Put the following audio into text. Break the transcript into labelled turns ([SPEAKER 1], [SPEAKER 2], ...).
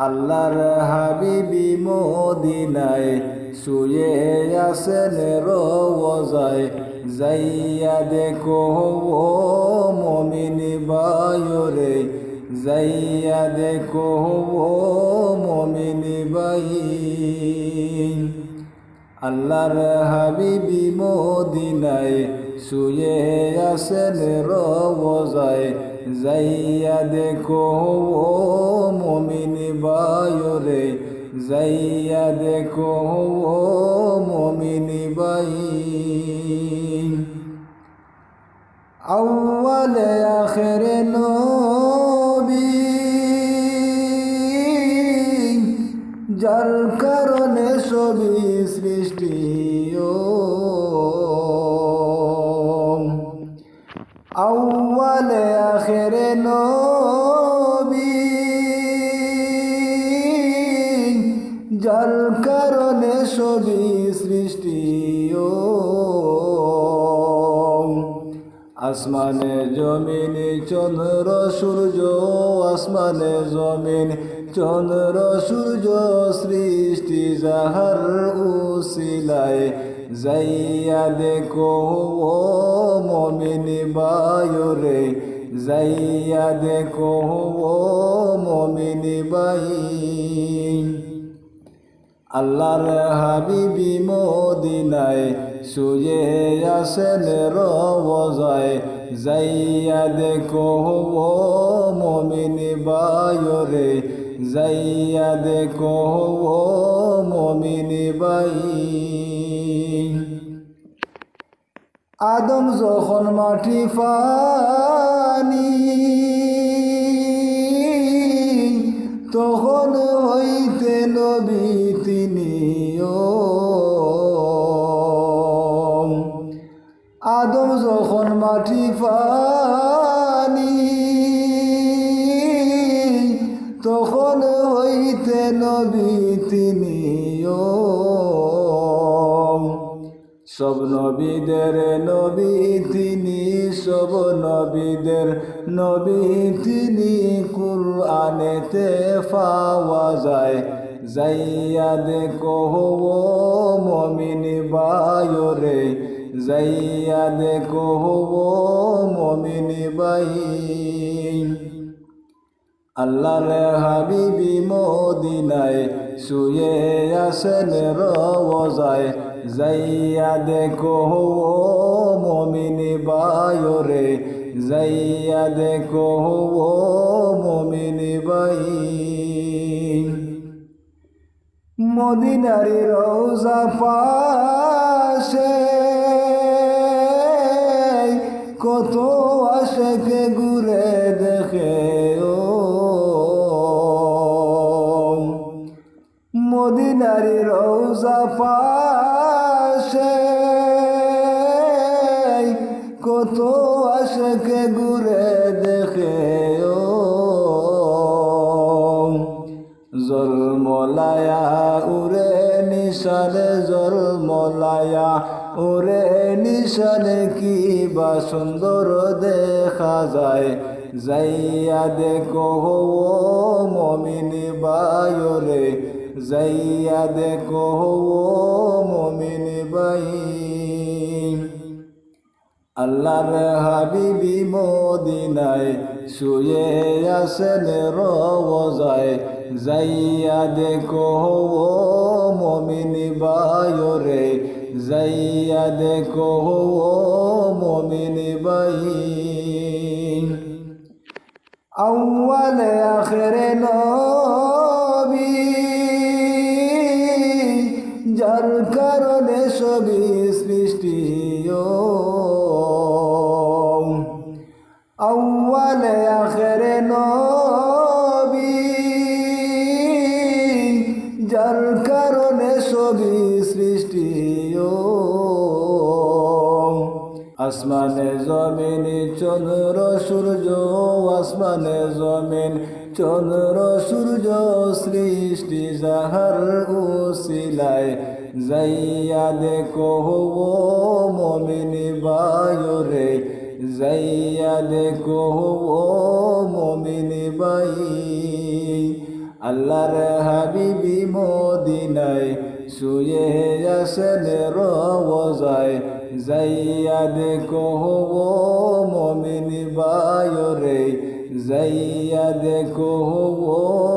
[SPEAKER 1] আল্লাহর হাবিবি মদিনায় শুয়ে আছেন রওজায়, যাইয়া দেখো ও মুমিন ভাইরে, যাইয়া দেখো ও মুমিন ভাই। আল্লাহর হাবিবি মদিনায় শুয়ে আছেন রওজায়, যাইয়া দেখো ও মুমিন ভাইরে, যাইয়া দেখো ও মুমিন ভাই। আউয়ালে আখিরে নবী, যার কারণে সবই সৃষ্টি, আউয়ালে আখিরে নবী, যার কারণে সবই সৃষ্টি। আসমানে জমিনে চন্দ্র সূর্য, আসমানে জমিন চন্দ্র সূর্য সৃষ্টি যাহার উসিলায়, যাইয়া দেখো ও মুমিন ভাইরে, যাইয়া দেখো ও মুমিন ভাই। আল্লাহর হাবিবি মদিনায় শুয়ে আছেন রওজায়, যাইয়া দেখো ও মুমিন ভাইরে, যাইয়া দেখো ও মুমিন ভাই। আদম যখন মাটি পানি, তখন হইতে নবী তিনি, আদম যখন মাটি পানি, তখন হইতে নবী তিনি। সব নবীদের নবী তিনি, সব নবীদের নবী তিনি, কুরআনেতে পাওয়া যায়, যাইয়া দেখো ও মুমিন ভাইরে, যাইয়া দেখো ও মুমিন ভাই। আল্লাহর হাবিবি মদিনায় শুয়ে আছেন রওজায়, যাইয়া দেখো ও মুমিন ভাইরে, যাইয়া দেখো ও মুমিন ভাই। মদিনার রওজা পাশে কত আশিকে ঘুরে দেখে, মদিনার রওজা পাশে কত আশিকে ঘুরে দেখে, জলমলায়া উরে নিশানে, জলমলায়া উরে নিশানে, কি বা সুন্দর দেখা যায়, যাইয়া দেখো ও মুমিন ভাইরে, যাইয়া দেখো ও মুমিন ভাই। আল্লাহর হাবিবি মদিনায় শুয়ে আছেন রওজায়, যাইয়া দেখো ও মুমিন ভাইরে, যাইয়া দেখো ও মুমিন ভাই। আউয়ালে আখিরে নবী, যার কারণে সবই সৃষ্টি, আউয়ালে আখিরে নবী, যার কারণে সবই সৃষ্টি। আসমানে জমিনে চন্দ্র সূর্য, আসমানে জমিন চন্দ্র সূর্য সৃষ্টি যাহার উসিলায়, যাইয়া দেখো ও মুমিন ভাইরে, যাইয়া দেখো ও মুমিন ভাই। আল্লাহর হাবিবি মদিনায় শুয়ে আসেন রওজায় যাইয়া দেখো ও মুমিন ভাইরে যাইয়া দেখো ও